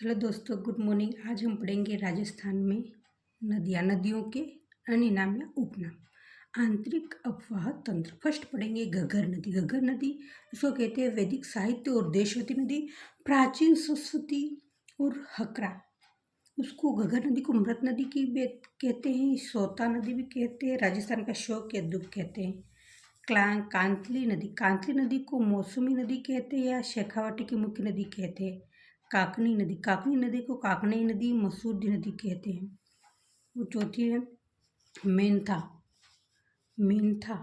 Hello दोस्तों, good morning. आज हम पढ़ेंगे राजस्थान में नदियाँ, नदियों के अन्य नाम या उपनाम। आंतरिक अपवाह तंत्र। फर्स्ट पढ़ेंगे घग्गर नदी। घग्गर नदी इसको कहते हैं वैदिक साहित्य और देशवती नदी, प्राचीन सरस्वती और हकरा। उसको घग्गर नदी को मृत नदी की भी कहते हैं, सोता नदी भी कहते हैं, राजस्थान का शोक या दुख कहते हैं। कांतली नदी। कांतली नदी को मौसमी नदी कहते हैं या शेखावाटी की मुख्य नदी कहते हैं। काकनी नदी। काकनी नदी को काकनी नदी, मसूरी नदी कहते हैं। वो चौथी है मेंथा। मेंथा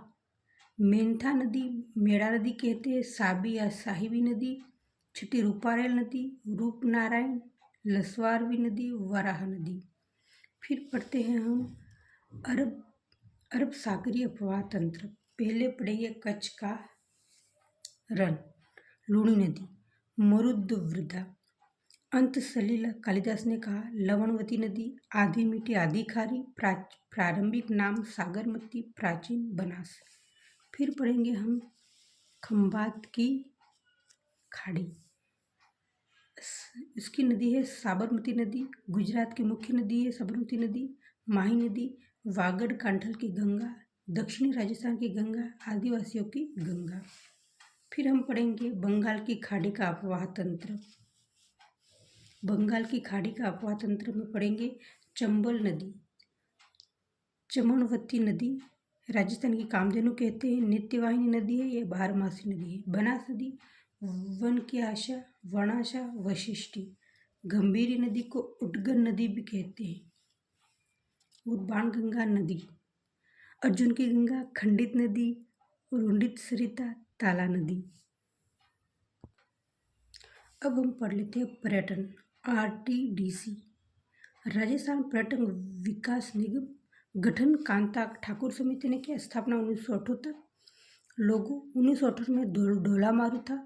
मेंथा नदी मेड़ा नदी कहते हैं, साबी या साहिबी नदी। छठी रूपारेल नदी, रूपनारायण, लसवारवी नदी, वराह नदी। फिर पढ़ते हैं हम अरब सागरीय प्रवाह तंत्र। पहले पढ़ेंगे कच्छ का रण, लूणी नदी, मरुद्वृद्धा। अंत सलीला कालिदास ने कहा लवणवती नदी, आधी मीठी आधी खारी, प्रारंभिक नाम सागरमती, प्राचीन बनास। फिर पढ़ेंगे हम खंभात की खाड़ी। इसकी नदी है साबरमती नदी। गुजरात की मुख्य नदी है साबरमती नदी। माही नदी, वागड़ कांठल की गंगा, दक्षिणी राजस्थान की गंगा, आदिवासियों की गंगा। फिर हम पढ़ेंगे बंगाल की खाड़ी का अपवाह तंत्र। बंगाल की खाड़ी का अपवाह तंत्र में पढ़ेंगे चंबल नदी, चमनवती नदी, राजस्थान की कामधेनु कहते हैं, नित्यवाहिनी नदी है, ये बारहमासी नदी है। बनास नदी, वन की आशा, वनाशा, वशिष्ठी। गंभीरी नदी को उटगन नदी भी कहते हैं। और बाणगंगा नदी, अर्जुन की गंगा, खंडित नदी, रुंडित सरिता, ताला नदी। अब हम पढ़ लेते हैं पर्यटन, आरटीडीसी। राजस्थान पर्यटन विकास निगम गठन कांता ठाकुर समिति ने किया। स्थापना 1978। लोगो 1978 में ढोला मारू था।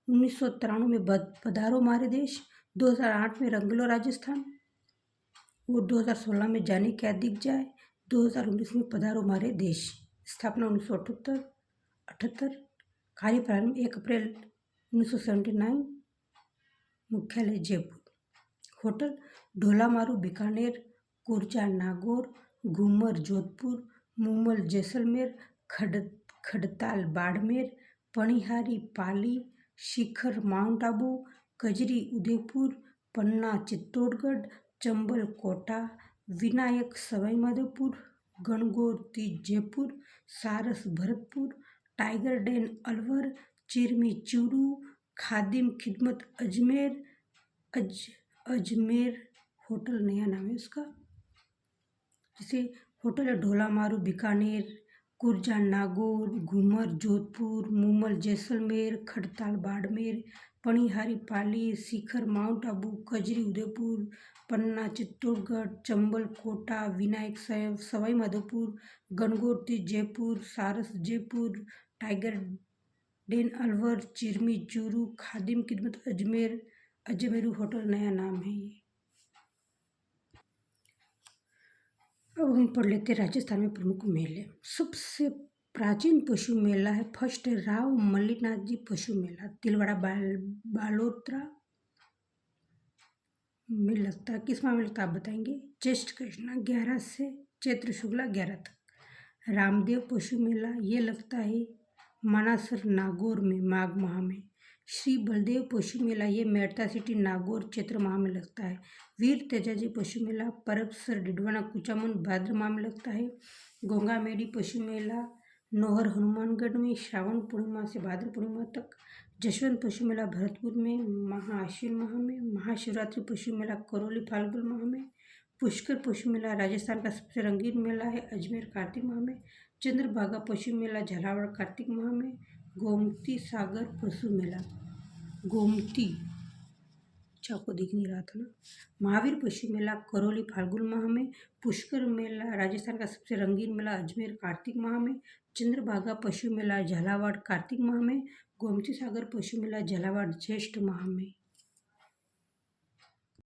1993 में पधारो मारे देश। 2008 में रंगलो राजस्थान और 2016 में जाने क्या दिख जाए। 2019 में पधारो मारे देश। स्थापना 1978। कार्य प्रारंभ 1 अप्रैल 1979। मुख्यालय जयपुर। होटल ढोला मारू बीकानेर, कुर्जा नागौर, घूमर जोधपुर, मूमल जैसलमेर, खड़ताल बाड़मेर, पणिहारी पाली, शिखर माउंट आबू, कजरी उदयपुर, पन्ना चित्तौड़गढ़, चंबल कोटा, विनायक सवाई माधोपुर, गणगौर तीज जयपुर, सारस भरतपुर, टाइगर डेन अलवर, चिरमी चूरू, खादिम खिदमत अजमेर। अजमेर होटल नया नाम है उसका। जैसे होटल है ढोला मारू बीकानेर, कुर्जा नागौर, घूमर जोधपुर, मूमल जैसलमेर, खड़ताल बाड़मेर, पणिहारी पाली, शिखर माउंट आबू, कजरी उदयपुर, पन्ना चित्तौड़गढ़, चंबल कोटा, विनायक सवाई माधोपुर, गणगौर तीज जयपुर, सारस जयपुर, टाइगर डेन अलवर, चिरमी चूरू, खादिम खिदमत अजमेर। अजमेरू होटल नया नाम है ये। अब हम पढ़ लेते हैं राजस्थान में प्रमुख मेले। सबसे प्राचीन पशु मेला है, फर्स्ट है राव मल्लीनाथ जी पशु मेला, तिलवाड़ा बालोतरा में लगता है। किस माह में लगता है आप बताएंगे? ज्येष्ठ कृष्णा 11 से चैत्र शुक्ला 11 तक। रामदेव पशु मेला ये लगता है मानासर नागौर में माघ माह में। श्री बलदेव पशु मेला ये मेड़ता सिटी नागौर चैत्र माह में लगता है। वीर तेजाजी पशु मेला परबसर डिडवाना कुचामन भाद्र माह में लगता है। गोंगा मेडी पशु मेला नौहर हनुमानगढ़ में श्रावण पूर्णिमा से भाद्र पूर्णिमा तक। जशवंत पशु मेला भरतपुर में महाअश्विन माह में। महाशिवरात्रि पशु मेला करौली फाल्गुन माह में। पुष्कर पशु मेला राजस्थान का सबसे रंगीन मेला है, अजमेर कार्तिक माह में। चंद्रभागा पशु मेला झालावाड़ कार्तिक माह में। गोमती सागर पशु मेला, गोमती चाको दिख नहीं रहा था ना। महावीर पशु मेला करौली फाल्गुन माह में। पुष्कर मेला राजस्थान का सबसे रंगीन मेला अजमेर कार्तिक माह में। चंद्रभागा पशु मेला झालावाड़ कार्तिक माह में। गोमती सागर पशु मेला झालावाड़ ज्येष्ठ माह में।